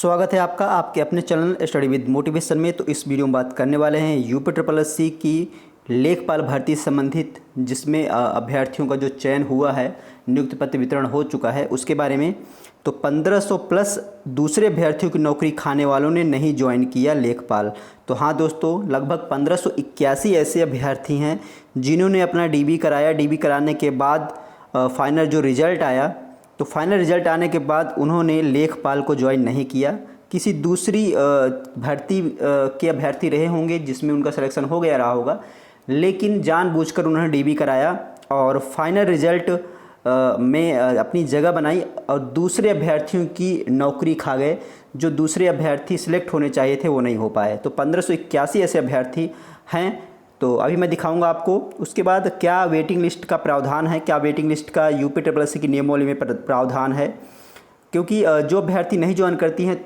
स्वागत है आपका आपके अपने चैनल स्टडी विद मोटिवेशन में। तो इस वीडियो में बात करने वाले हैं यूपी ट्रिपल एस सी की लेखपाल भर्ती से संबंधित, जिसमें अभ्यर्थियों का जो चयन हुआ है, नियुक्ति पत्र वितरण हो चुका है, उसके बारे में। तो 1500 प्लस दूसरे अभ्यर्थियों की नौकरी खाने वालों ने नहीं ज्वाइन किया लेखपाल। तो हाँ दोस्तों, लगभग 1581 ऐसे अभ्यर्थी हैं जिन्होंने अपना डीबी कराया। डीबी कराने के बाद फाइनल जो रिज़ल्ट आया, तो फाइनल रिज़ल्ट आने के बाद उन्होंने लेखपाल को ज्वाइन नहीं किया। किसी दूसरी भर्ती के अभ्यर्थी रहे होंगे जिसमें उनका सिलेक्शन हो गया रहा होगा, लेकिन जानबूझकर उन्होंने डीबी कराया और फाइनल रिज़ल्ट में अपनी जगह बनाई और दूसरे अभ्यर्थियों की नौकरी खा गए। जो दूसरे अभ्यर्थी सिलेक्ट होने चाहिए थे वो नहीं हो पाए। तो 1581 ऐसे अभ्यर्थी हैं। तो अभी मैं दिखाऊंगा आपको। उसके बाद क्या वेटिंग लिस्ट का प्रावधान है, क्या वेटिंग लिस्ट का यूपी ट्रिपल एस सी की नियमावली में प्रावधान है, क्योंकि जो अभ्यर्थी नहीं ज्वाइन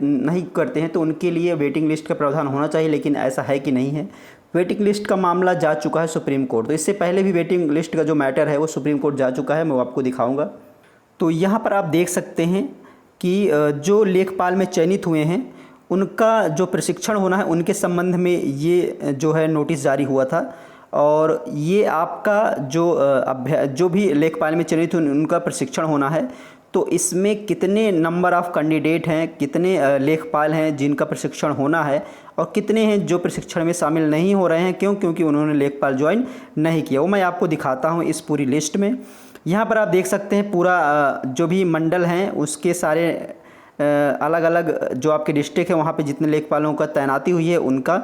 नहीं करते हैं तो उनके लिए वेटिंग लिस्ट का प्रावधान होना चाहिए, लेकिन ऐसा है कि नहीं है। वेटिंग लिस्ट का मामला जा चुका है सुप्रीम कोर्ट। तो इससे पहले भी वेटिंग लिस्ट का जो मैटर है वो सुप्रीम कोर्ट जा चुका है, मैं वो आपको दिखाऊँगा। तो यहाँ पर आप देख सकते हैं कि जो लेखपाल में चयनित हुए हैं उनका जो प्रशिक्षण होना है उनके संबंध में ये जो है नोटिस जारी हुआ था। और ये आपका जो भी लेखपाल में चयनित हुए उनका प्रशिक्षण होना है। तो इसमें कितने नंबर ऑफ़ कैंडिडेट हैं, कितने लेखपाल हैं जिनका प्रशिक्षण होना है, और कितने हैं जो प्रशिक्षण में शामिल नहीं हो रहे हैं। क्योंकि उन्होंने लेखपाल ज्वाइन नहीं किया। वो मैं आपको दिखाता हूँ इस पूरी लिस्ट में। यहाँ पर आप देख सकते हैं पूरा जो भी मंडल हैं उसके सारे अलग अलग जो आपके डिस्ट्रिक्ट है वहाँ पे जितने लेखपालों का तैनाती हुई है उनका।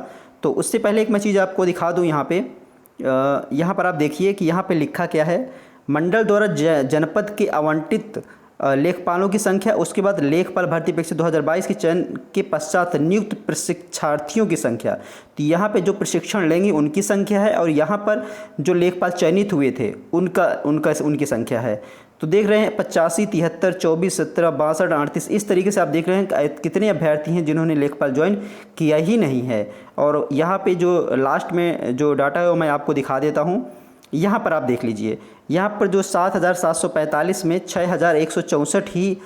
तो उससे पहले एक मैं चीज़ आपको दिखा दूँ। यहाँ पर आप देखिए कि यहाँ पे लिखा क्या है। मंडल द्वारा जनपद के आवंटित लेखपालों की संख्या, उसके बाद लेखपाल भर्ती परीक्षा 2022 के चयन के पश्चात नियुक्त प्रशिक्षार्थियों की संख्या। तो यहाँ पे जो प्रशिक्षण लेंगे उनकी संख्या है, और यहाँ पर जो लेखपाल चयनित हुए थे उनकी संख्या है। तो देख रहे हैं 85, 73, 24, 17, 62, 38, इस तरीके से आप देख रहे हैं कितने अभ्यर्थी हैं जिन्होंने लेखपाल ज्वाइन किया ही नहीं है। और यहाँ पे जो लास्ट में जो डाटा है वो मैं आपको दिखा देता हूँ। यहाँ पर आप देख लीजिए, यहाँ पर जो 7745 में 6164 ही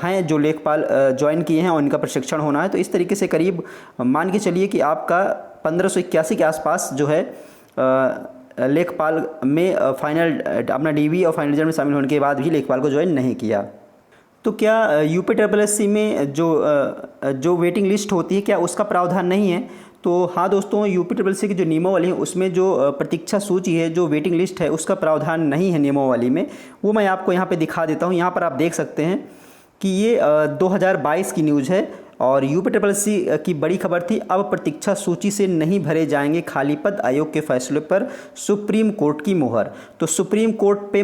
हैं जो लेखपाल ज्वाइन किए हैं और इनका प्रशिक्षण होना है। तो इस तरीके से करीब मान के चलिए कि आपका 1581 के आसपास जो है लेखपाल में फाइनल अपना डीवी और फाइनल रिजल्ट में शामिल होने के बाद भी लेखपाल को ज्वाइन नहीं किया। तो क्या यूपी ट्रिपल एस सी में जो वेटिंग लिस्ट होती है क्या उसका प्रावधान नहीं है? तो हाँ दोस्तों, यूपी ट्रिपल सी की जो नियमावली है उसमें जो प्रतीक्षा सूची है, जो वेटिंग लिस्ट है, उसका प्रावधान नहीं है नियमावली में। वो मैं आपको यहाँ पे दिखा देता हूँ। यहाँ पर आप देख सकते हैं कि ये 2022 की न्यूज़ है और यूपी ट्रिपल सी की बड़ी खबर थी। अब प्रतीक्षा सूची से नहीं भरे जाएंगे खाली पद, आयोग के फैसले पर सुप्रीम कोर्ट की मुहर। तो सुप्रीम कोर्ट पे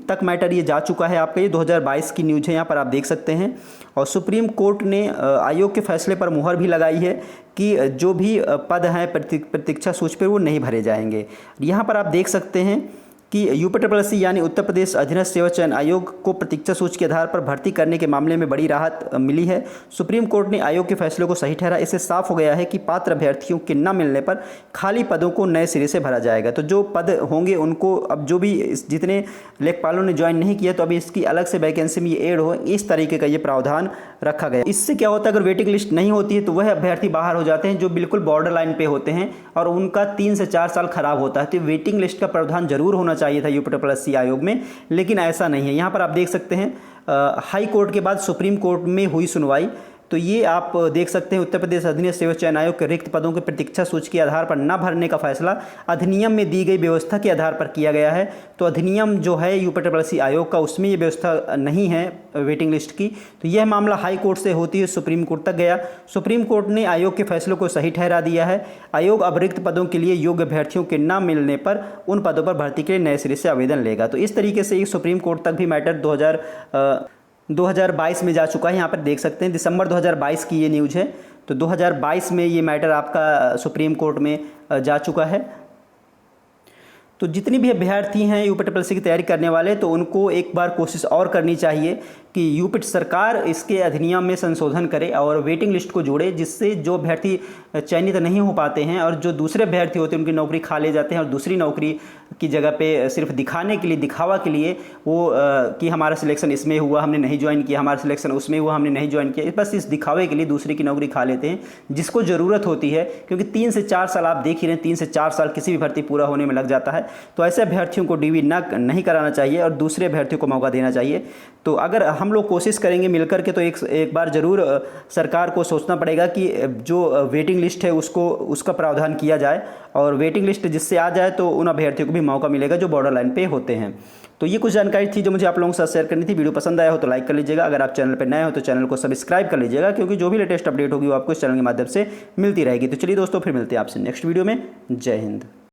तक मैटर ये जा चुका है आपका। ये 2022 की न्यूज़ है, यहाँ पर आप देख सकते हैं। और सुप्रीम कोर्ट ने आयोग के फैसले पर मुहर भी लगाई है कि जो भी पद हैं प्रतीक्षा सूची पर वो नहीं भरे जाएंगे। यहाँ पर आप देख सकते हैं कि यूपी ट्रिपल एस सी यानी उत्तर प्रदेश अधीनस्थ सेवा चयन आयोग को प्रतीक्षा सूची के आधार पर भर्ती करने के मामले में बड़ी राहत मिली है। सुप्रीम कोर्ट ने आयोग के फैसले को सही ठहरा। इससे साफ हो गया है कि पात्र अभ्यर्थियों के न मिलने पर खाली पदों को नए सिरे से भरा जाएगा। तो जो पद होंगे उनको अब जो भी जितने लेखपालों ने ज्वाइन नहीं किया तो अभी इसकी अलग से वैकेंसी में ये ऐड हो, इस तरीके का ये प्रावधान रखा गया। इससे क्या होता है, अगर वेटिंग लिस्ट नहीं होती है तो वह अभ्यर्थी बाहर हो जाते हैं जो बिल्कुल बॉर्डर लाइन पे होते हैं और उनका 3 से 4 साल खराब होता है। तो वेटिंग लिस्ट का प्रावधान जरूर होना चाहिए था यूपी ट्रिपल एस सी आयोग में, लेकिन ऐसा नहीं है। यहाँ पर आप देख सकते हैं हाई कोर्ट के बाद सुप्रीम कोर्ट में हुई सुनवाई। तो ये आप देख सकते हैं उत्तर प्रदेश अधीनस्थ सेवा चयन आयोग के रिक्त पदों के प्रतीक्षा सूची के आधार पर न भरने का फैसला अधिनियम में दी गई व्यवस्था के आधार पर किया गया है। तो अधिनियम जो है यूपी ट्रिपल एस सी आयोग का, उसमें ये व्यवस्था नहीं है वेटिंग लिस्ट की। तो यह मामला हाई कोर्ट से होती है सुप्रीम कोर्ट तक गया। सुप्रीम कोर्ट ने आयोग के फैसले को सही ठहरा दिया है। आयोग अब रिक्त पदों के लिए योग्य अभ्यर्थियों के न मिलने पर उन पदों पर भर्ती के लिए नए सिरे से आवेदन लेगा। तो इस तरीके से सुप्रीम कोर्ट तक भी मैटर 2022 में जा चुका है। यहाँ पर देख सकते हैं दिसंबर 2022 की ये न्यूज़ है। तो 2022 में ये मैटर आपका सुप्रीम कोर्ट में जा चुका है। तो जितनी भी अभ्यर्थी हैं यूपी ट्रिपल सी की तैयारी करने वाले, तो उनको एक बार कोशिश और करनी चाहिए कि यूपी सरकार इसके अधिनियम में संशोधन करे और वेटिंग लिस्ट को जोड़े, जिससे जो अभ्यर्थी चयनित नहीं हो पाते हैं और जो दूसरे अभ्यर्थी होते हैं उनकी नौकरी खा ले जाते हैं और दूसरी नौकरी की जगह पे सिर्फ दिखाने के लिए, दिखावा के लिए वो कि हमारा सिलेक्शन इसमें हुआ हमने नहीं ज्वाइन किया, हमारा सिलेक्शन उसमें हुआ हमने नहीं ज्वाइन किया, बस इस दिखावे के लिए दूसरे की नौकरी खा लेते हैं, जिसको ज़रूरत होती है। क्योंकि 3 से 4 साल आप देख ही रहे हैं, 3 से 4 साल किसी भी भर्ती पूरा होने में लग जाता है। तो ऐसे अभ्यर्थियों को डीवी नहीं कराना चाहिए और दूसरे अभ्यर्थियों को मौका देना चाहिए। तो अगर हम लोग कोशिश करेंगे मिलकर के तो एक बार ज़रूर सरकार को सोचना पड़ेगा कि जो वेटिंग लिस्ट है उसका प्रावधान किया जाए और वेटिंग लिस्ट जिससे आ जाए तो उन अभ्यर्थियों को भी मौका मिलेगा जो बॉर्डर लाइन पे होते हैं। तो ये कुछ जानकारी थी जो मुझे आप लोगों के साथ शेयर करनी थी। वीडियो पसंद आया हो तो लाइक कर लीजिएगा, अगर आप चैनल पर नए हो तो चैनल को सब्सक्राइब कर लीजिएगा, क्योंकि जो भी लेटेस्ट अपडेट होगी वो आपको इस चैनल के माध्यम से मिलती रहेगी। तो चलिए दोस्तों, फिर मिलते हैं आपसे नेक्स्ट वीडियो में। जय हिंद।